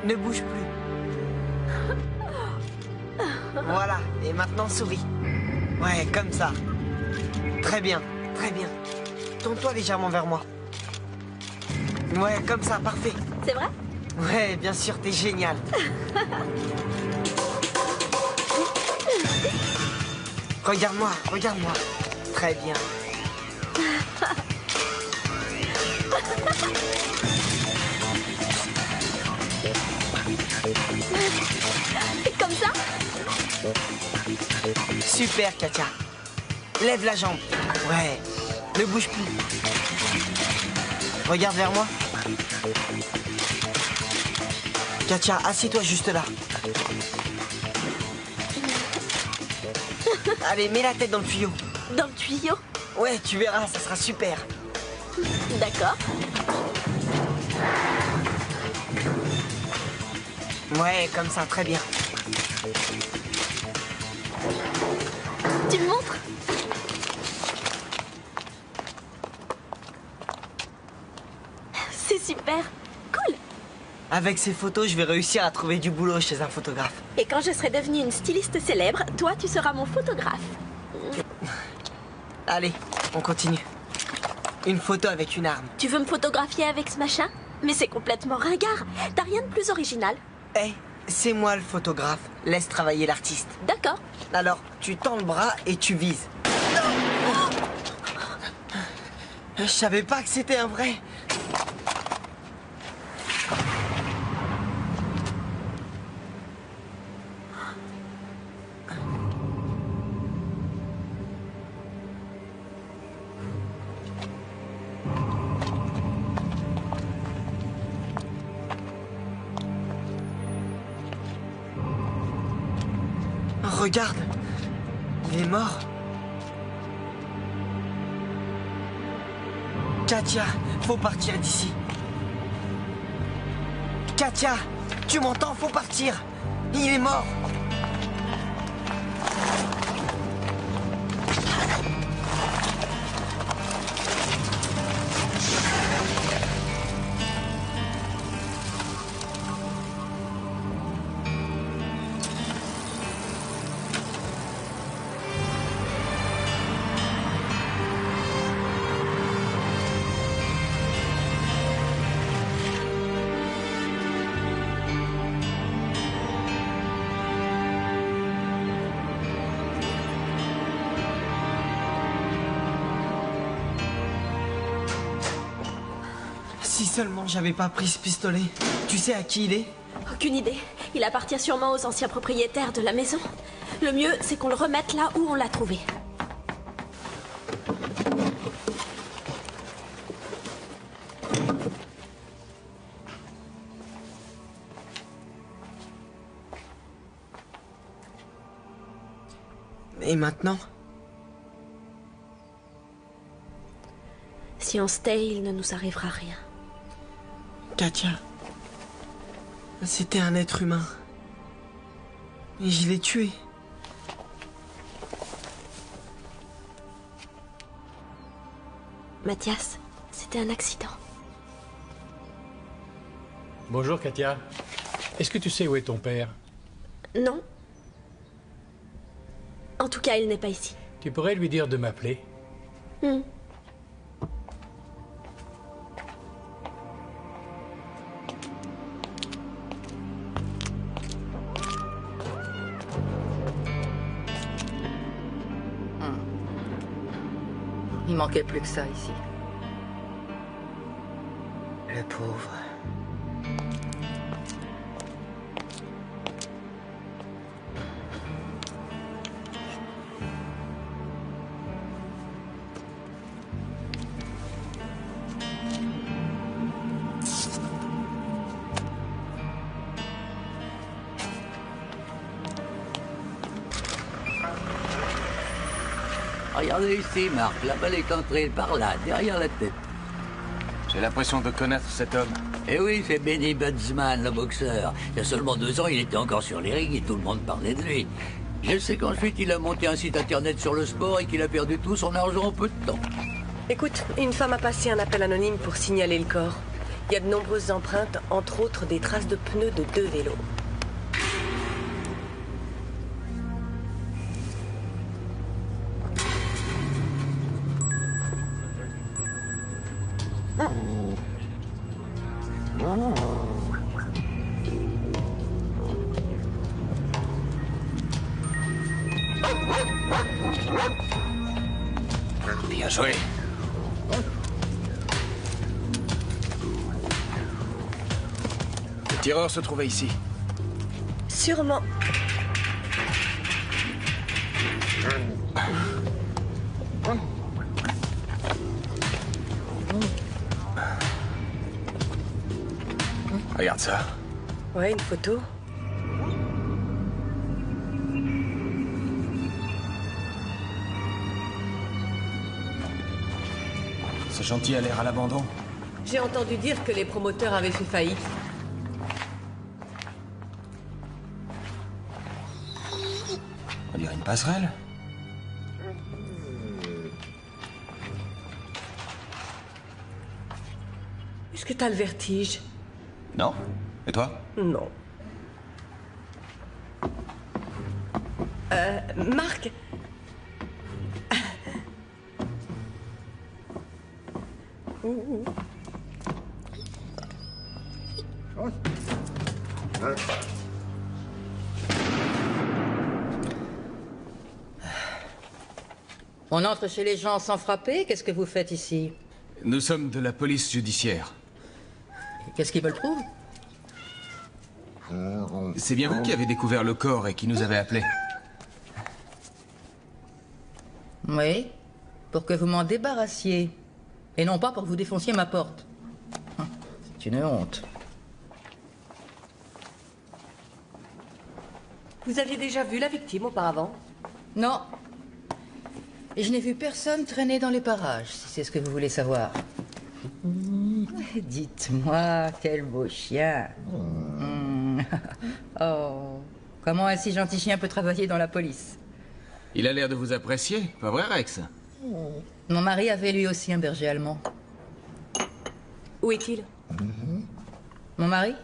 Ne bouge plus. Voilà, et maintenant souris. Ouais, comme ça. Très bien, très bien. Tourne-toi légèrement vers moi. Ouais, comme ça, parfait. C'est vrai? Ouais, bien sûr, t'es génial. Regarde-moi, regarde-moi. Très bien. Comme ça? Super, Katia. Lève la jambe. Ouais, ne bouge plus. Regarde vers moi. Katia, assieds-toi juste là. Allez, mets la tête dans le tuyau. Dans le tuyau? Ouais, tu verras, ça sera super. D'accord. Ouais, comme ça, très bien. Tu me montres? C'est super. Cool. Avec ces photos, je vais réussir à trouver du boulot chez un photographe. Et quand je serai devenue une styliste célèbre, toi, tu seras mon photographe. Allez, on continue. Une photo avec une arme. Tu veux me photographier avec ce machin? Mais c'est complètement ringard. T'as rien de plus original. Hé, c'est moi le photographe. Laisse travailler l'artiste. D'accord. Alors, tu tends le bras et tu vises. Je savais pas que c'était un vrai. Regarde, il est mort. Katia, faut partir d'ici. Katia, tu m'entends? Faut partir. Il est mort. Si seulement j'avais pas pris ce pistolet. Tu sais à qui il est? Aucune idée. Il appartient sûrement aux anciens propriétaires de la maison. Le mieux, c'est qu'on le remette là où on l'a trouvé. Et maintenant? Si on se tait, il ne nous arrivera rien. Katia, c'était un être humain. Et je l'ai tué. Mathias, c'était un accident. Bonjour Katia. Est-ce que tu sais où est ton père? Non. En tout cas, il n'est pas ici. Tu pourrais lui dire de m'appeler. Il manquait plus que ça ici. Le pauvre. Regardez ici, Marc. La balle est entrée par là, derrière la tête. J'ai l'impression de connaître cet homme. Eh oui, c'est Benny Bundsman, le boxeur. Il y a seulement 2 ans, il était encore sur les rings et tout le monde parlait de lui. Je sais qu'ensuite, il a monté un site internet sur le sport et qu'il a perdu tout son argent en peu de temps. Écoute, une femme a passé un appel anonyme pour signaler le corps. Il y a de nombreuses empreintes, entre autres des traces de pneus de 2 vélos. Bien joué. Le tireur se trouvait ici. Sûrement. Regarde ça. Ouais, une photo. Ce chantier a l'air à l'abandon. J'ai entendu dire que les promoteurs avaient fait faillite. On dirait une passerelle. Est-ce que t'as le vertige? Non? Et toi? Non. Marc? On entre chez les gens sans frapper? Qu'est-ce que vous faites ici? Nous sommes de la police judiciaire. Qu'est-ce qu'ils veulent prouver? C'est bien vous qui avez découvert le corps et qui nous avez appelés. Oui, pour que vous m'en débarrassiez. Et non pas pour que vous défonciez ma porte. C'est une honte. Vous aviez déjà vu la victime auparavant? Non. Et je n'ai vu personne traîner dans les parages, si c'est ce que vous voulez savoir. Dites-moi, quel beau chien. Oh, comment un si gentil chien peut travailler dans la police? Il a l'air de vous apprécier, pas vrai, Rex? Mon mari avait lui aussi un berger allemand. Où est-il? Mon mari?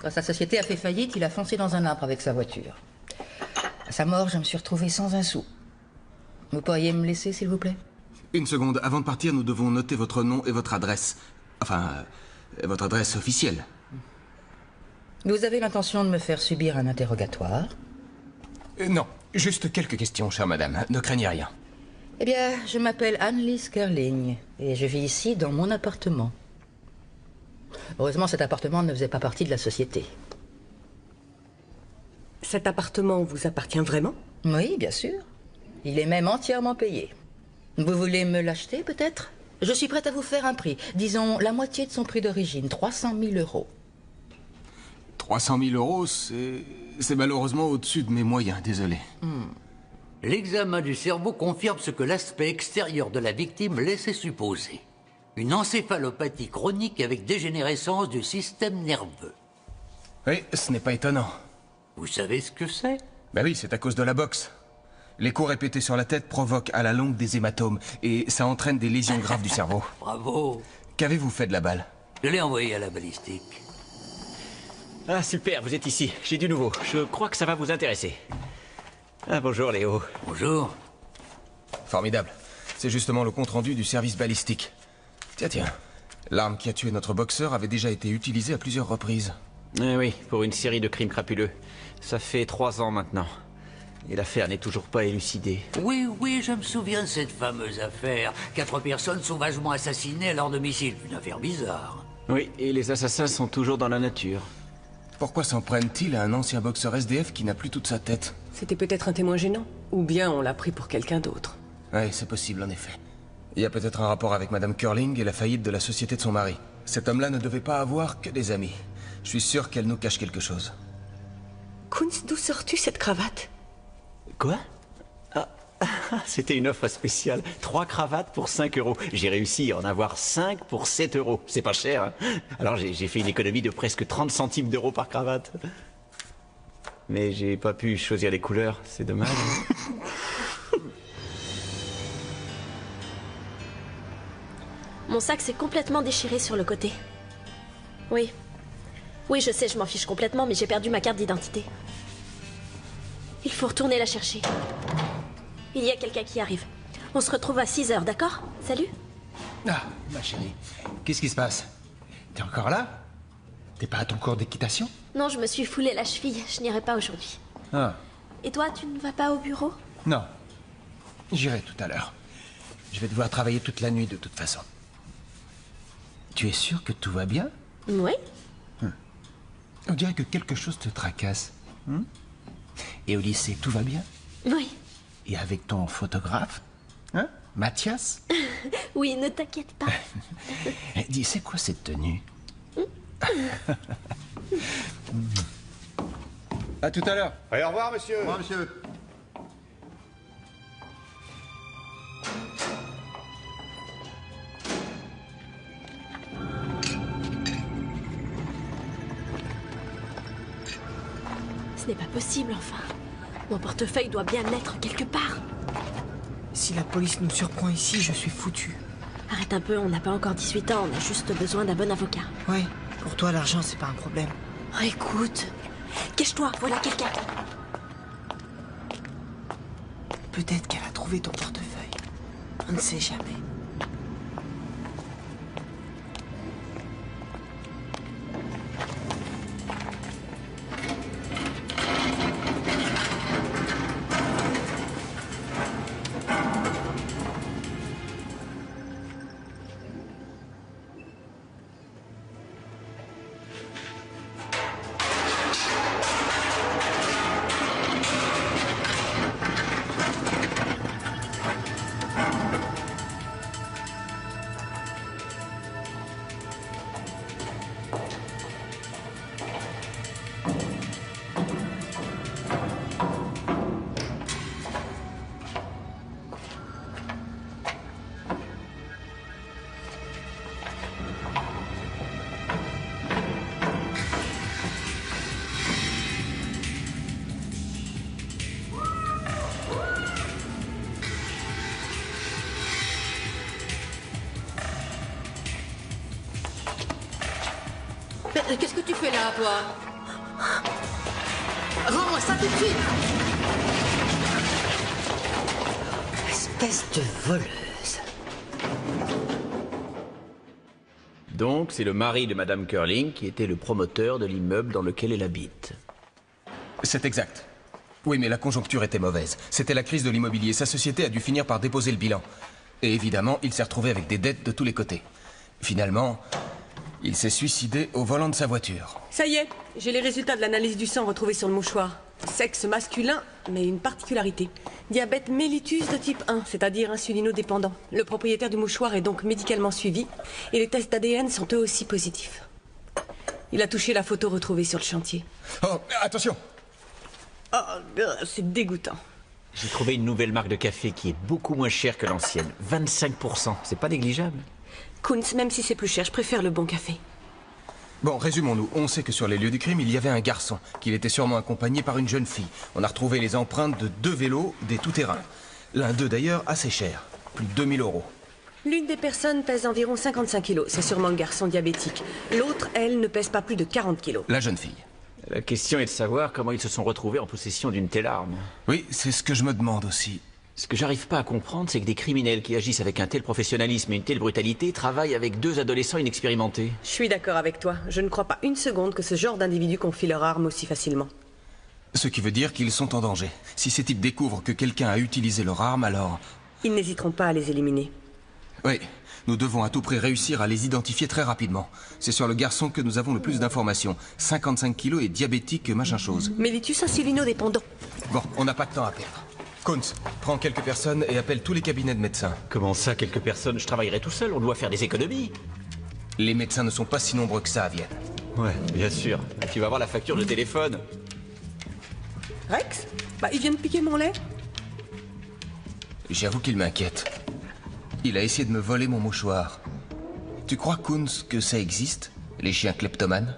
Quand sa société a fait faillite, il a foncé dans un arbre avec sa voiture. À sa mort, je me suis retrouvée sans un sou. Vous pourriez me laisser, s'il vous plaît? Une seconde, avant de partir, nous devons noter votre nom et votre adresse. Enfin, votre adresse officielle. Vous avez l'intention de me faire subir un interrogatoire? Non, juste quelques questions, chère madame. Ne craignez rien. Eh bien, je m'appelle Annelies Kerling et je vis ici dans mon appartement. Heureusement, cet appartement ne faisait pas partie de la société. Cet appartement vous appartient vraiment? Oui, bien sûr. Il est même entièrement payé. Vous voulez me l'acheter, peut-être? Je suis prête à vous faire un prix. Disons la moitié de son prix d'origine, 300 000 €. 300 000 euros, c'est malheureusement au-dessus de mes moyens, désolé. L'examen du cerveau confirme ce que l'aspect extérieur de la victime laissait supposer. Une encéphalopathie chronique avec dégénérescence du système nerveux. Oui, ce n'est pas étonnant. Vous savez ce que c'est? Bah oui, c'est à cause de la boxe. Les coups répétés sur la tête provoquent à la longue des hématomes et ça entraîne des lésions graves du cerveau. Bravo. Qu'avez-vous fait de la balle? Je l'ai envoyé à la balistique. Ah super, vous êtes ici. J'ai du nouveau. Je crois que ça va vous intéresser. Ah bonjour Léo. Bonjour. Formidable. C'est justement le compte-rendu du service balistique. Tiens. L'arme qui a tué notre boxeur avait déjà été utilisée à plusieurs reprises. Oui, pour une série de crimes crapuleux. Ça fait 3 ans maintenant. Et l'affaire n'est toujours pas élucidée. Oui, je me souviens de cette fameuse affaire. 4 personnes sauvagement assassinées à leur domicile. Une affaire bizarre. Oui, et les assassins sont toujours dans la nature. Pourquoi s'en prennent-ils à un ancien boxeur SDF qui n'a plus toute sa tête? C'était peut-être un témoin gênant. Ou bien on l'a pris pour quelqu'un d'autre. Oui, c'est possible en effet. Il y a peut-être un rapport avec Madame Curling et la faillite de la société de son mari. Cet homme-là ne devait pas avoir que des amis. Je suis sûr qu'elle nous cache quelque chose. Kunz, d'où sors-tu cette cravate? Quoi? C'était une offre spéciale. 3 cravates pour 5 €. J'ai réussi à en avoir 5 pour 7 €. C'est pas cher, hein? Alors j'ai fait une économie de presque 30 centimes d'euros par cravate. Mais j'ai pas pu choisir les couleurs, c'est dommage. Mon sac s'est complètement déchiré sur le côté. Oui. Oui, je sais, je m'en fiche complètement, mais j'ai perdu ma carte d'identité. Il faut retourner la chercher. Il y a quelqu'un qui arrive. On se retrouve à 6 heures, d'accord? Salut. Ah, ma chérie, qu'est-ce qui se passe? T'es encore là? T'es pas à ton cours d'équitation? Non, je me suis foulé la cheville. Je n'irai pas aujourd'hui. Ah, Et toi, tu ne vas pas au bureau? non. J'irai tout à l'heure. Je vais devoir travailler toute la nuit de toute façon. Tu es sûr que tout va bien? Oui. On dirait que quelque chose te tracasse. Et au lycée, tout va bien? Oui. Et avec ton photographe? Hein? Mathias? Oui, ne t'inquiète pas. Dis, c'est quoi cette tenue? À tout à l'heure. Allez, au revoir, monsieur. Au revoir, monsieur. Ce n'est pas possible, enfin. Mon portefeuille doit bien être quelque part. Si la police nous surprend ici, je suis foutu. Arrête un peu, on n'a pas encore 18 ans, on a juste besoin d'un bon avocat. Ouais, pour toi, l'argent, c'est pas un problème. Oh, écoute. Cache-toi, voilà quelqu'un. Peut-être qu'elle a trouvé ton portefeuille. On ne sait jamais. Qu'est-ce que tu fais là, toi? Rends-moi ça tout de suite! Espèce de voleuse. Donc, c'est le mari de Madame Curling qui était le promoteur de l'immeuble dans lequel elle habite. C'est exact. Oui, mais la conjoncture était mauvaise. C'était la crise de l'immobilier. Sa société a dû finir par déposer le bilan. Et évidemment, il s'est retrouvé avec des dettes de tous les côtés. Finalement, il s'est suicidé au volant de sa voiture. Ça y est, j'ai les résultats de l'analyse du sang retrouvés sur le mouchoir. Sexe masculin, mais une particularité. Diabète mellitus de type 1, c'est-à-dire insulinodépendant. Le propriétaire du mouchoir est donc médicalement suivi et les tests d'ADN sont eux aussi positifs. Il a touché la photo retrouvée sur le chantier. Oh, attention! Oh, c'est dégoûtant. J'ai trouvé une nouvelle marque de café qui est beaucoup moins chère que l'ancienne. 25%, c'est pas négligeable. Kunz, même si c'est plus cher, je préfère le bon café. Bon, résumons-nous. On sait que sur les lieux du crime, il y avait un garçon, qu'il était sûrement accompagné par une jeune fille. On a retrouvé les empreintes de 2 vélos, des tout-terrains. L'un d'eux d'ailleurs assez cher, plus de 2000 €. L'une des personnes pèse environ 55 kilos, c'est sûrement le garçon diabétique. L'autre, elle, ne pèse pas plus de 40 kilos. La jeune fille. La question est de savoir comment ils se sont retrouvés en possession d'une telle arme. Oui, c'est ce que je me demande aussi. Ce que j'arrive pas à comprendre, c'est que des criminels qui agissent avec un tel professionnalisme et une telle brutalité travaillent avec 2 adolescents inexpérimentés. Je suis d'accord avec toi. Je ne crois pas une seconde que ce genre d'individus confie leur arme aussi facilement. Ce qui veut dire qu'ils sont en danger. Si ces types découvrent que quelqu'un a utilisé leur arme, alors... Ils n'hésiteront pas à les éliminer. Oui, nous devons à tout prix réussir à les identifier très rapidement. C'est sur le garçon que nous avons le plus d'informations. 55 kilos et diabétique machin chose. Mellitus insulinodépendant. Bon, on n'a pas de temps à perdre. Kunz, prends quelques personnes et appelle tous les cabinets de médecins. Comment ça, quelques personnes? Je travaillerai tout seul, on doit faire des économies. Les médecins ne sont pas si nombreux que ça à Vienne. Ouais, bien sûr. Tu vas voir la facture de téléphone. Rex? Bah, ils viennent piquer mon lait. J'avoue qu'il m'inquiète. Il a essayé de me voler mon mouchoir. Tu crois, Kunz, que ça existe, les chiens kleptomanes?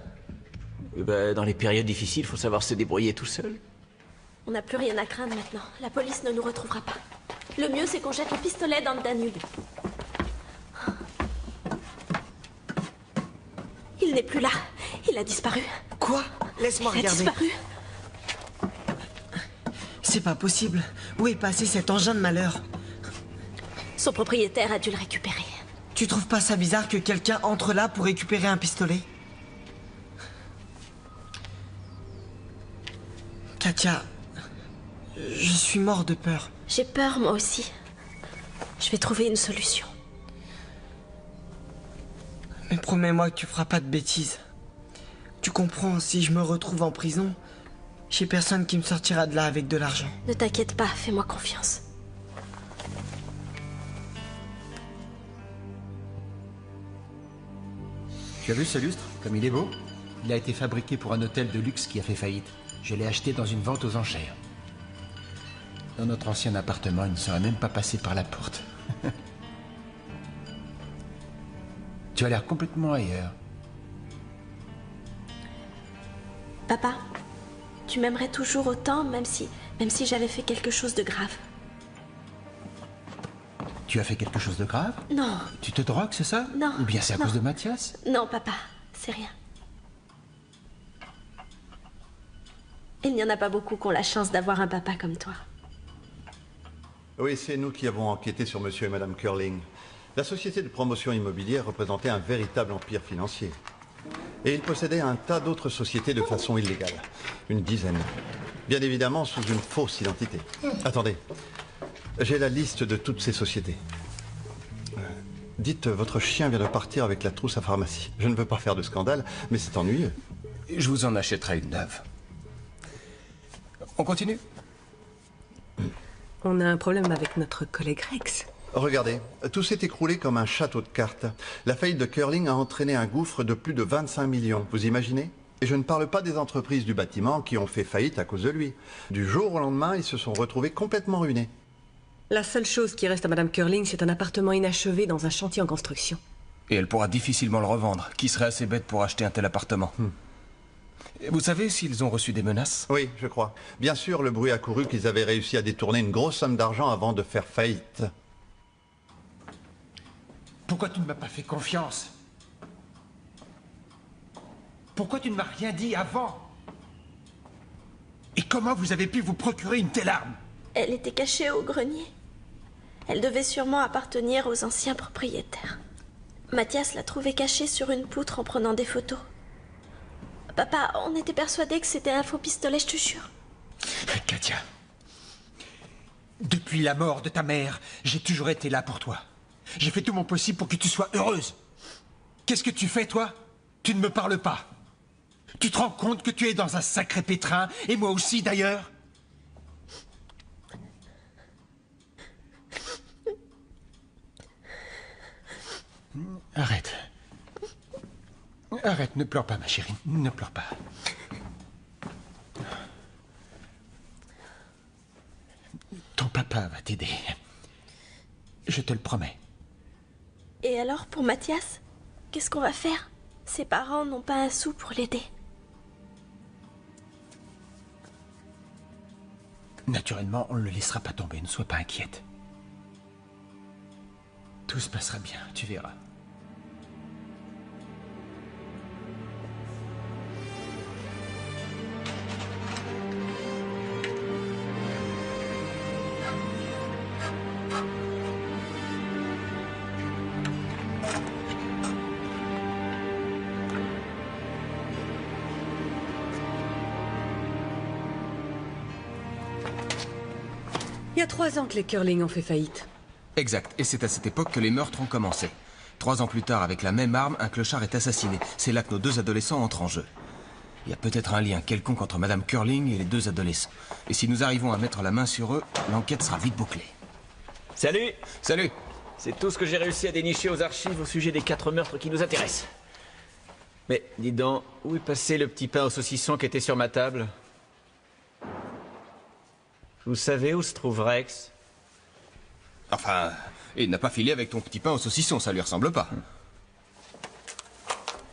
Dans les périodes difficiles, faut savoir se débrouiller tout seul. On n'a plus rien à craindre maintenant. La police ne nous retrouvera pas. Le mieux, c'est qu'on jette le pistolet dans le Danube. Il Il n'est plus là. Il a disparu. Quoi? Laisse-moi Il a regarder. disparu. C'est pas possible. Où est passé cet engin de malheur? Son propriétaire a dû le récupérer. Tu trouves pas ça bizarre que quelqu'un entre là pour récupérer un pistolet? Katia, je suis mort de peur. J'ai peur, moi aussi. Je vais trouver une solution. Mais promets-moi que tu feras pas de bêtises. Tu comprends, si je me retrouve en prison, j'ai personne qui me sortira de là avec de l'argent. Ne t'inquiète pas, fais-moi confiance. Tu as vu ce lustre? Comme il est beau? Il a été fabriqué pour un hôtel de luxe qui a fait faillite. Je l'ai acheté dans une vente aux enchères. Dans notre ancien appartement, il ne serait même pas passé par la porte. Tu as l'air complètement ailleurs. Papa, tu m'aimerais toujours autant, même si j'avais fait quelque chose de grave. Tu as fait quelque chose de grave? Non. Tu te drogues, c'est ça? Non. Ou bien c'est à non. cause de Mathias? Non, papa, c'est rien. Il n'y en a pas beaucoup qui ont la chance d'avoir un papa comme toi. Oui, c'est nous qui avons enquêté sur monsieur et madame Curling. La société de promotion immobilière représentait un véritable empire financier. Et ils possédaient un tas d'autres sociétés de façon illégale. Une dizaine. Bien évidemment sous une fausse identité. Attendez. J'ai la liste de toutes ces sociétés. Dites, votre chien vient de partir avec la trousse à pharmacie. Je ne veux pas faire de scandale, mais c'est ennuyeux. Je vous en achèterai une neuve. On continue? On a un problème avec notre collègue Rex. Regardez, tout s'est écroulé comme un château de cartes. La faillite de Curling a entraîné un gouffre de plus de 25 millions, vous imaginez? Et je ne parle pas des entreprises du bâtiment qui ont fait faillite à cause de lui. Du jour au lendemain, ils se sont retrouvés complètement ruinés. La seule chose qui reste à Madame Curling, c'est un appartement inachevé dans un chantier en construction. Et elle pourra difficilement le revendre. Qui serait assez bête pour acheter un tel appartement? Vous savez s'ils ont reçu des menaces? Oui, je crois. Bien sûr, le bruit a couru qu'ils avaient réussi à détourner une grosse somme d'argent avant de faire faillite. Pourquoi tu ne m'as pas fait confiance? Pourquoi tu ne m'as rien dit avant? Et comment vous avez pu vous procurer une telle arme? Elle était cachée au grenier. Elle devait sûrement appartenir aux anciens propriétaires. Mathias l'a trouvée cachée sur une poutre en prenant des photos. Papa, on était persuadés que c'était un faux pistolet, je te jure. Katia, depuis la mort de ta mère, j'ai toujours été là pour toi. J'ai fait tout mon possible pour que tu sois heureuse. Qu'est-ce que tu fais, toi? Tu ne me parles pas. Tu te rends compte que tu es dans un sacré pétrin, et moi aussi, d'ailleurs? Arrête. Arrête, ne pleure pas, ma chérie. Ne pleure pas. Ton papa va t'aider. Je te le promets. Et alors, pour Mathias, qu'est-ce qu'on va faire? Ses parents n'ont pas un sou pour l'aider. Naturellement, on ne le laissera pas tomber, ne sois pas inquiète. Tout se passera bien, tu verras. Il y a 3 ans que les Curling ont fait faillite. Exact, et c'est à cette époque que les meurtres ont commencé. 3 ans plus tard, avec la même arme, un clochard est assassiné. C'est là que nos 2 adolescents entrent en jeu. Il y a peut-être un lien quelconque entre Madame Curling et les 2 adolescents. Et si nous arrivons à mettre la main sur eux, l'enquête sera vite bouclée. Salut! Salut! C'est tout ce que j'ai réussi à dénicher aux archives au sujet des 4 meurtres qui nous intéressent. Mais, dis donc, où est passé le petit pain au saucisson qui était sur ma table? Vous savez où se trouve Rex? Enfin, il n'a pas filé avec ton petit pain au saucisson, ça lui ressemble pas.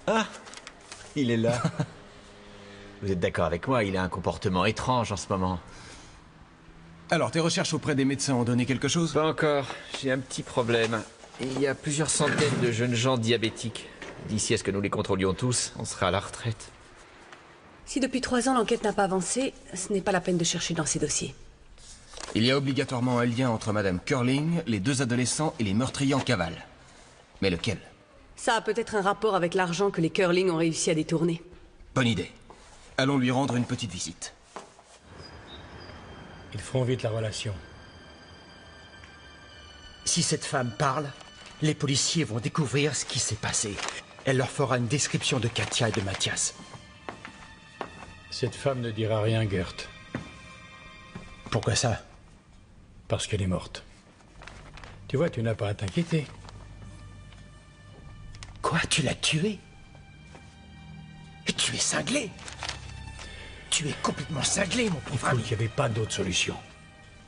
Ah! Il est là. Vous êtes d'accord avec moi, il a un comportement étrange en ce moment. Alors, tes recherches auprès des médecins ont donné quelque chose? Pas encore, j'ai un petit problème. Il y a plusieurs centaines de jeunes gens diabétiques. D'ici à ce que nous les contrôlions tous, on sera à la retraite. Si depuis 3 ans l'enquête n'a pas avancé, ce n'est pas la peine de chercher dans ces dossiers. Il y a obligatoirement un lien entre Madame Curling, les 2 adolescents et les meurtriers en cavale. Mais lequel? Ça a peut-être un rapport avec l'argent que les Curling ont réussi à détourner. Bonne idée. Allons lui rendre une petite visite. Ils feront vite la relation. Si cette femme parle, les policiers vont découvrir ce qui s'est passé. Elle leur fera une description de Katia et de Mathias. Cette femme ne dira rien, Gert. Pourquoi ça? Parce qu'elle est morte. Tu vois, tu n'as pas à t'inquiéter. Quoi? Tu l'as tuée? Et tu es cinglé? Tu es complètement cinglé, mon pauvre ami. Il n'y avait pas d'autre solution.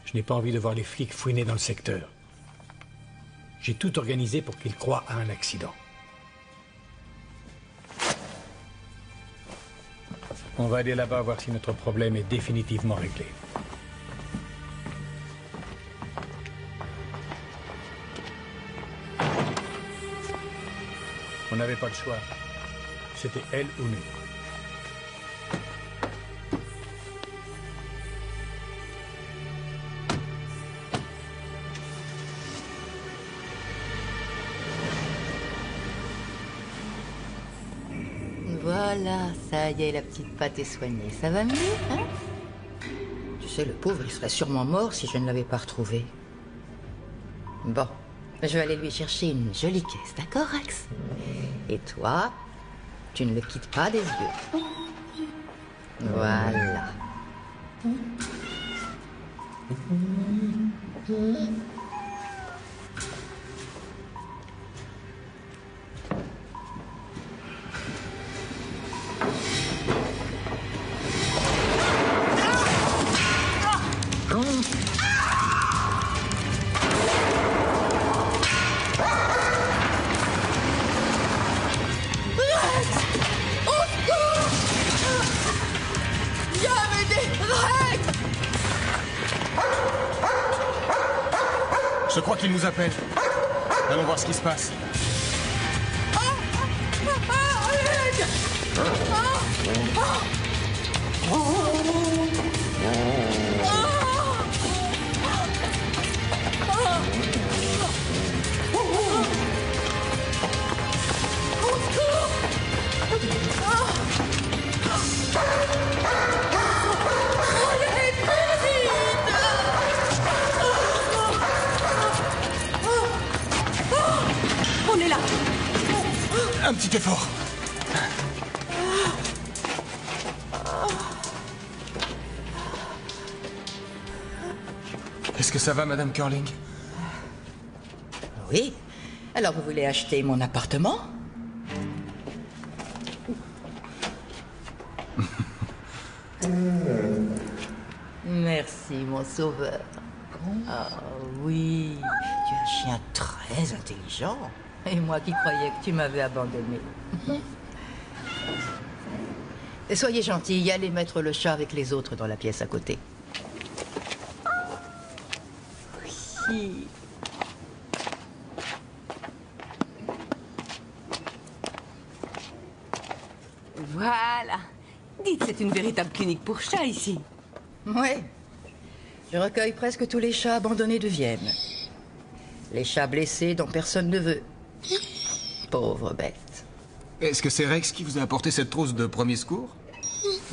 Je n'ai pas envie de voir les flics fouiner dans le secteur. J'ai tout organisé pour qu'ils croient à un accident. On va aller là-bas voir si notre problème est définitivement réglé. On n'avait pas le choix. C'était elle ou nous. Voilà, ça y est, la petite pâte est soignée. Ça va mieux, hein? Tu sais, le pauvre, il serait sûrement mort si je ne l'avais pas retrouvé. Bon, je vais aller lui chercher une jolie caisse, d'accord, Rex? Et toi, tu ne le quittes pas des yeux. Voilà. Je crois qu'il nous appelle. Allons voir ce qui se passe. On est là. Un petit effort. Est-ce que ça va, Madame Curling? Oui. Alors, vous voulez acheter mon appartement? Merci, mon sauveur. Ah oui, tu es un chien très intelligent. Et moi qui croyais que tu m'avais abandonné. Et soyez gentils, allez mettre le chat avec les autres dans la pièce à côté. Oui. Voilà. Dites, c'est une véritable clinique pour chats ici. Ouais. Je recueille presque tous les chats abandonnés de Vienne. Les chats blessés dont personne ne veut. Pauvre bête. Est-ce que c'est Rex qui vous a apporté cette trousse de premier secours?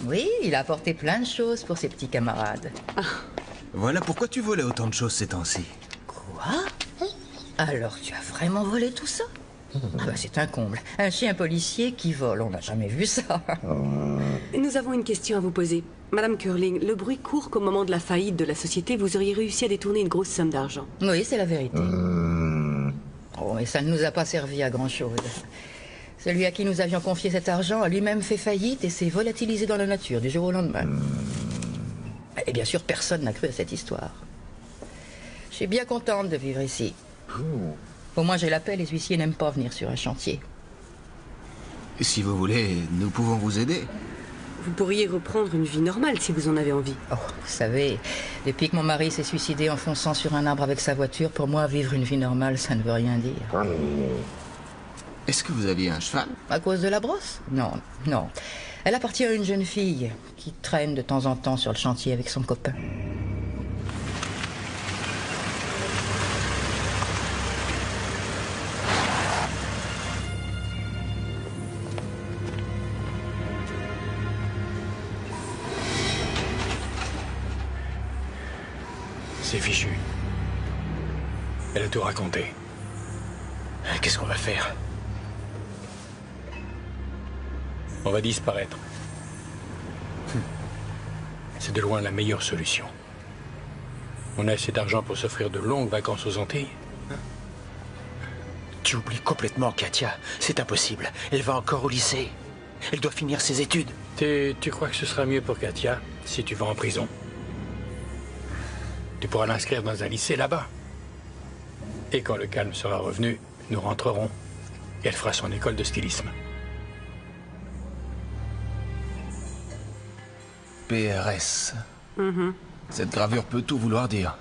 Oui, il a apporté plein de choses pour ses petits camarades. Voilà pourquoi tu volais autant de choses ces temps-ci. Quoi? Alors tu as vraiment volé tout ça? Ah bah, c'est un comble. Un chien policier qui vole, on n'a jamais vu ça. Nous avons une question à vous poser. Madame Curling, le bruit court qu'au moment de la faillite de la société, vous auriez réussi à détourner une grosse somme d'argent. Oui, c'est la vérité. Oh, mais ça ne nous a pas servi à grand-chose. Celui à qui nous avions confié cet argent a lui-même fait faillite et s'est volatilisé dans la nature du jour au lendemain. Et bien sûr, personne n'a cru à cette histoire. Je suis bien contente de vivre ici. Au moins, j'ai la paix, les huissiers n'aiment pas venir sur un chantier. Si vous voulez, nous pouvons vous aider. Vous pourriez reprendre une vie normale si vous en avez envie. Oh, vous savez, depuis que mon mari s'est suicidé en fonçant sur un arbre avec sa voiture, pour moi, vivre une vie normale, ça ne veut rien dire. Est-ce que vous aviez un cheval? À cause de la brosse? Non, non. Elle appartient à une jeune fille qui traîne de temps en temps sur le chantier avec son copain. C'est fichu. Elle a tout raconté. Qu'est-ce qu'on va faire? On va disparaître. C'est de loin la meilleure solution. On a assez d'argent pour s'offrir de longues vacances aux Antilles. Tu oublies complètement Katia. C'est impossible. Elle va encore au lycée. Elle doit finir ses études. Tu crois que ce sera mieux pour Katia si tu vas en prison? Tu pourras l'inscrire dans un lycée là-bas. Et quand le calme sera revenu, nous rentrerons. Et elle fera son école de stylisme. PRS. Cette gravure peut tout vouloir dire.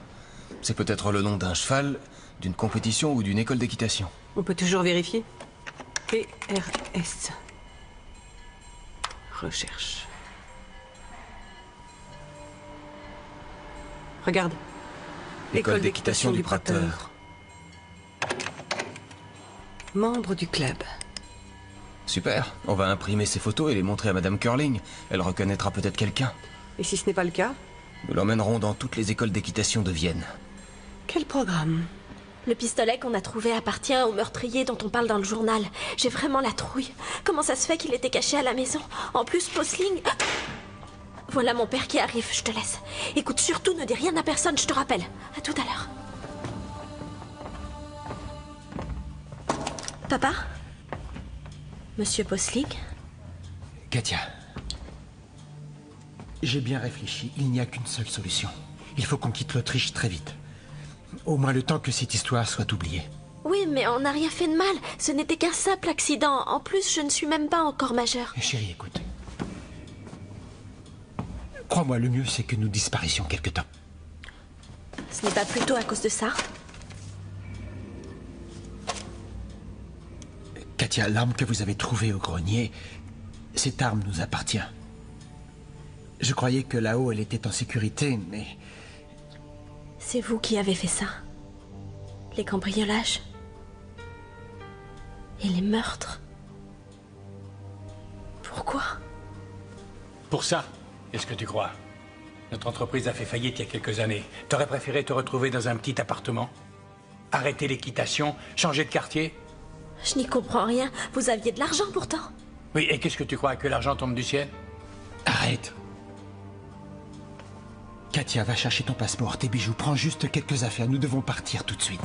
C'est peut-être le nom d'un cheval, d'une compétition ou d'une école d'équitation. On peut toujours vérifier. PRS. Recherche. Regarde. École d'équitation du Prateur. Membre du club. Super. On va imprimer ces photos et les montrer à Madame Curling. Elle reconnaîtra peut-être quelqu'un. Et si ce n'est pas le cas? Nous l'emmènerons dans toutes les écoles d'équitation de Vienne. Quel programme? Le pistolet qu'on a trouvé appartient au meurtrier dont on parle dans le journal. J'ai vraiment la trouille. Comment ça se fait qu'il était caché à la maison? En plus, Posling... Voilà mon père qui arrive, je te laisse. Écoute, surtout ne dis rien à personne, je te rappelle. À tout à l'heure. Papa? Monsieur Posling? Katia, j'ai bien réfléchi. Il n'y a qu'une seule solution. Il faut qu'on quitte l'Autriche très vite. Au moins le temps que cette histoire soit oubliée. Oui, mais on n'a rien fait de mal. Ce n'était qu'un simple accident. En plus, je ne suis même pas encore majeure. Chérie, écoute. Crois-moi, le mieux, c'est que nous disparaissions quelque temps. Ce n'est pas plutôt à cause de ça? Katia, l'arme que vous avez trouvée au grenier, cette arme nous appartient. Je croyais que là-haut, elle était en sécurité, mais... C'est vous qui avez fait ça. Les cambriolages. Et les meurtres. Pourquoi? Pour ça, est-ce que tu crois? Notre entreprise a fait faillite il y a quelques années. T'aurais préféré te retrouver dans un petit appartement? Arrêter l'équitation? Changer de quartier? Je n'y comprends rien. Vous aviez de l'argent pourtant. Oui, et qu'est-ce que tu crois? Que l'argent tombe du ciel? Arrête. Katia, va chercher ton passeport, tes bijoux. Prends juste quelques affaires. Nous devons partir tout de suite.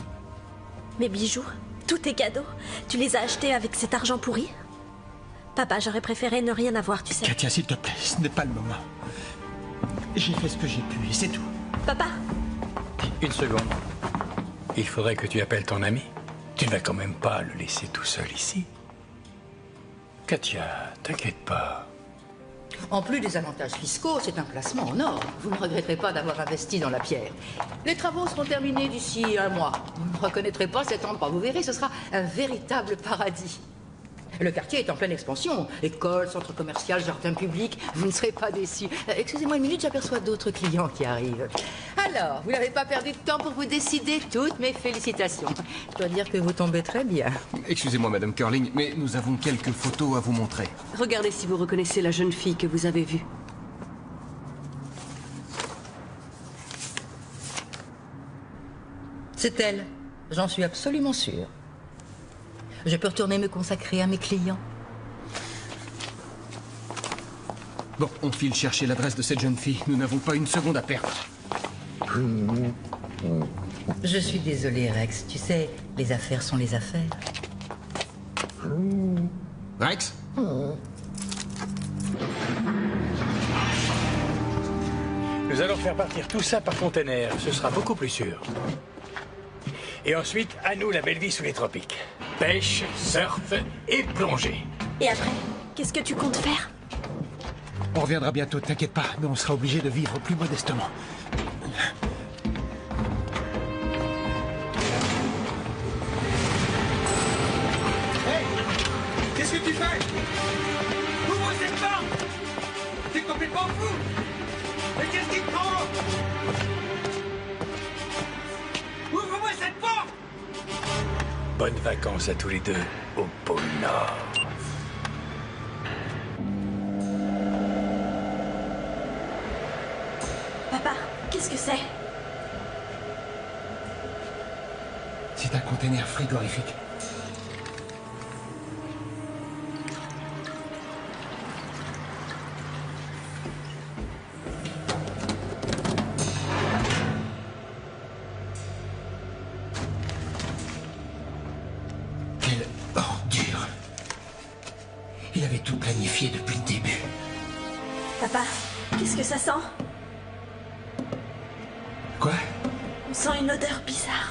Mes bijoux, tous tes cadeaux, tu les as achetés avec cet argent pourri? Papa, j'aurais préféré ne rien avoir, tu sais. Katia, s'il te plaît, ce n'est pas le moment. J'ai fait ce que j'ai pu et c'est tout. Papa! Une seconde. Il faudrait que tu appelles ton ami. Tu ne vas quand même pas le laisser tout seul ici. Katia, t'inquiète pas. En plus des avantages fiscaux, c'est un placement en or. Vous ne regretterez pas d'avoir investi dans la pierre. Les travaux seront terminés d'ici un mois. Vous ne reconnaîtrez pas cet endroit. Vous verrez, ce sera un véritable paradis. Le quartier est en pleine expansion. École, centre commercial, jardin public. Vous ne serez pas déçus. Excusez-moi une minute, j'aperçois d'autres clients qui arrivent. Alors, vous n'avez pas perdu de temps pour vous décider. Toutes mes félicitations. Je dois dire que vous tombez très bien. Excusez-moi, Madame Curling, mais nous avons quelques photos à vous montrer. Regardez si vous reconnaissez la jeune fille que vous avez vue. C'est elle. J'en suis absolument sûre. Je peux retourner me consacrer à mes clients. Bon, on file chercher l'adresse de cette jeune fille. Nous n'avons pas une seconde à perdre. Je suis désolée, Rex. Tu sais, les affaires sont les affaires. Rex? Nous allons faire partir tout ça par container. Ce sera beaucoup plus sûr. Et ensuite, à nous la belle vie sous les tropiques. Pêche, surf et plongée. Et après, qu'est-ce que tu comptes faire? On reviendra bientôt, t'inquiète pas, mais on sera obligé de vivre plus modestement. Hey, tu fais? Ouvre cette porte! T'es complètement fou! Mais qu'est-ce qui te prend? Ouvre-moi cette porte! Bonnes vacances à tous les deux au pôle Nord. Papa, qu'est-ce que c'est? C'est un conteneur frigorifique. Quelle ordure! Il avait tout planifié depuis le début. Papa, qu'est-ce que ça sent? Quoi? On sent une odeur bizarre.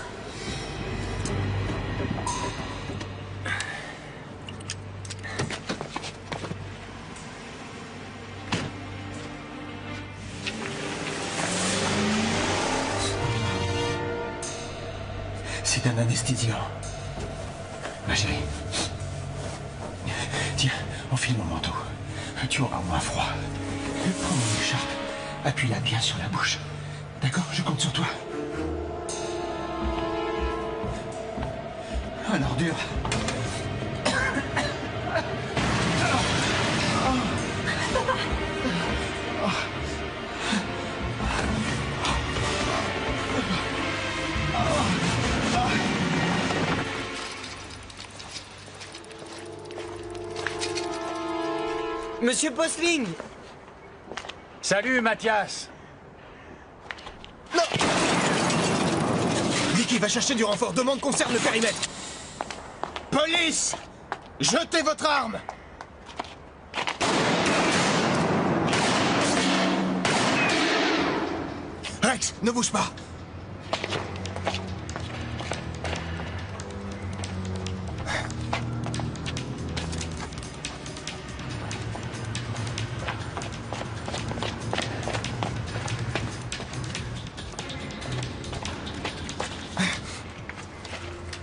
C'est un anesthésiant. Ma chérie. Tiens, enfile mon manteau. Tu auras moins froid. Prends mon écharpe. Appuie-la bien sur la bouche. D'accord? Je compte sur toi. Un ordure. Monsieur Postling! Salut, Mathias. Vicky va chercher du renfort. Demande qu'on serre le périmètre. Police! Jetez votre arme! Rex, ne bouge pas.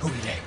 Où il est?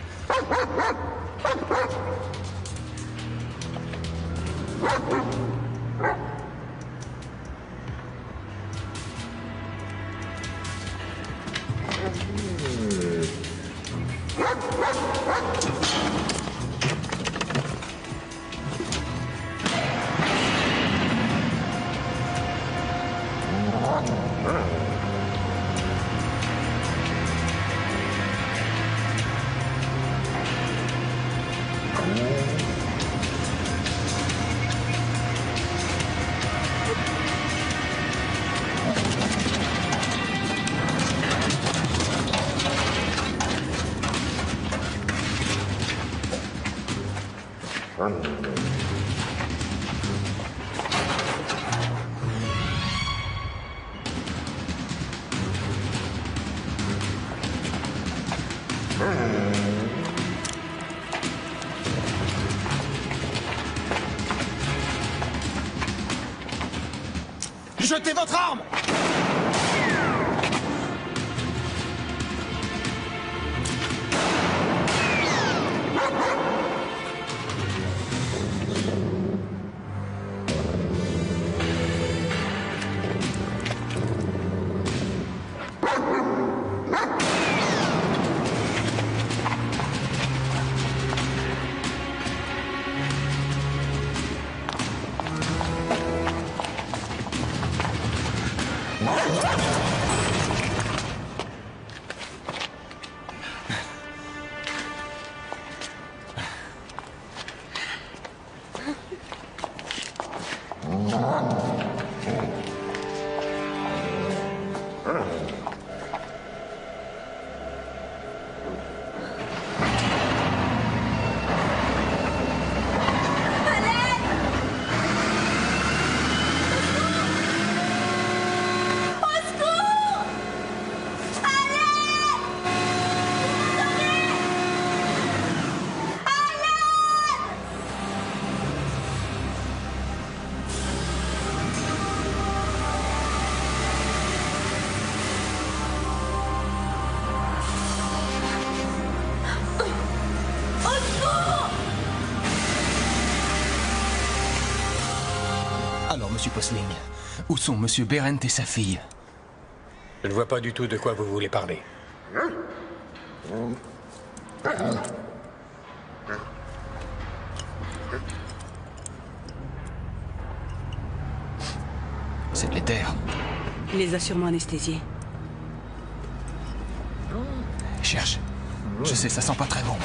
Jetez votre arme! monsieur Posling? Où sont monsieur Berendt et sa fille? Je ne vois pas du tout de quoi vous voulez parler. C'est de l'éther. Il les a sûrement anesthésiés. Cherche. Je sais, ça sent pas très bon.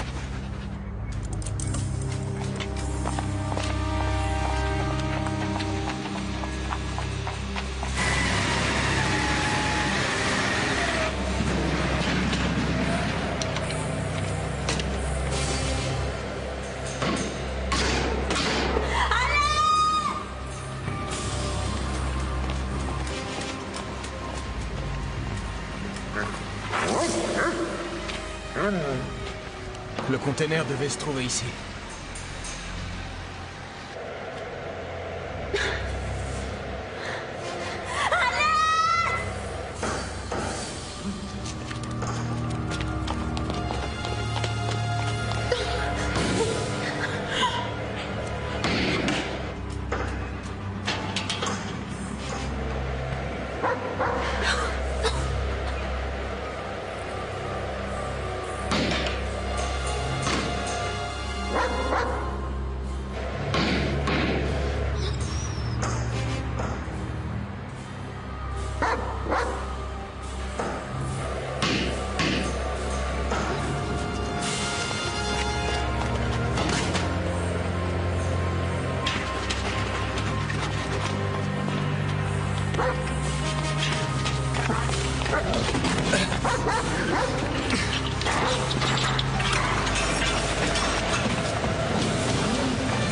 Le container devait se trouver ici.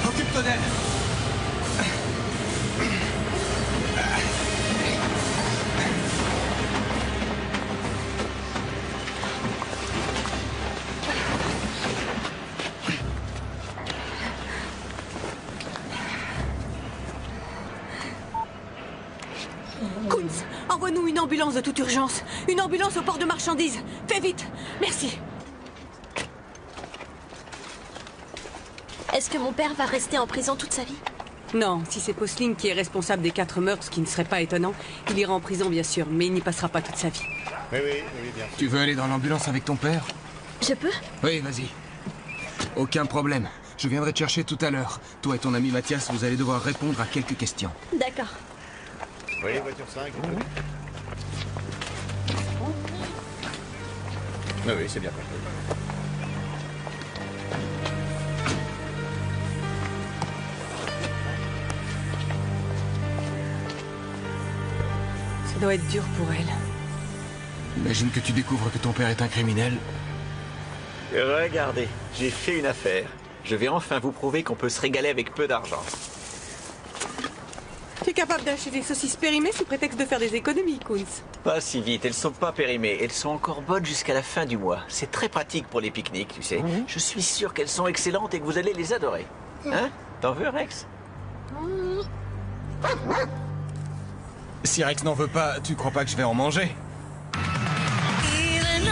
Occupe-toi d'elle. Kunz, envoie-nous une ambulance de toute urgence. Une ambulance au port de marchandises. Fais vite. Merci. Est-ce que mon père va rester en prison toute sa vie? Non, si c'est Posling qui est responsable des 4 meurtres, ce qui ne serait pas étonnant, il ira en prison bien sûr, mais il n'y passera pas toute sa vie. Oui, bien sûr. Tu veux aller dans l'ambulance avec ton père? Je peux? Oui, vas-y. Aucun problème. Je viendrai te chercher tout à l'heure. Toi et ton ami Mathias, vous allez devoir répondre à quelques questions. D'accord. Oui, voiture 5. Oui, c'est bien compris. Ça doit être dur pour elle. Imagine que tu découvres que ton père est un criminel. Regardez, j'ai fait une affaire. Je vais enfin vous prouver qu'on peut se régaler avec peu d'argent. Tu es capable d'acheter des saucisses périmées sous prétexte de faire des économies, Kunz. Pas si vite, elles sont pas périmées. Elles sont encore bonnes jusqu'à la fin du mois. C'est très pratique pour les pique-niques, tu sais. Je suis sûr qu'elles sont excellentes et que vous allez les adorer. Hein? T'en veux, Rex? Si Rex n'en veut pas, tu crois pas que je vais en manger? Even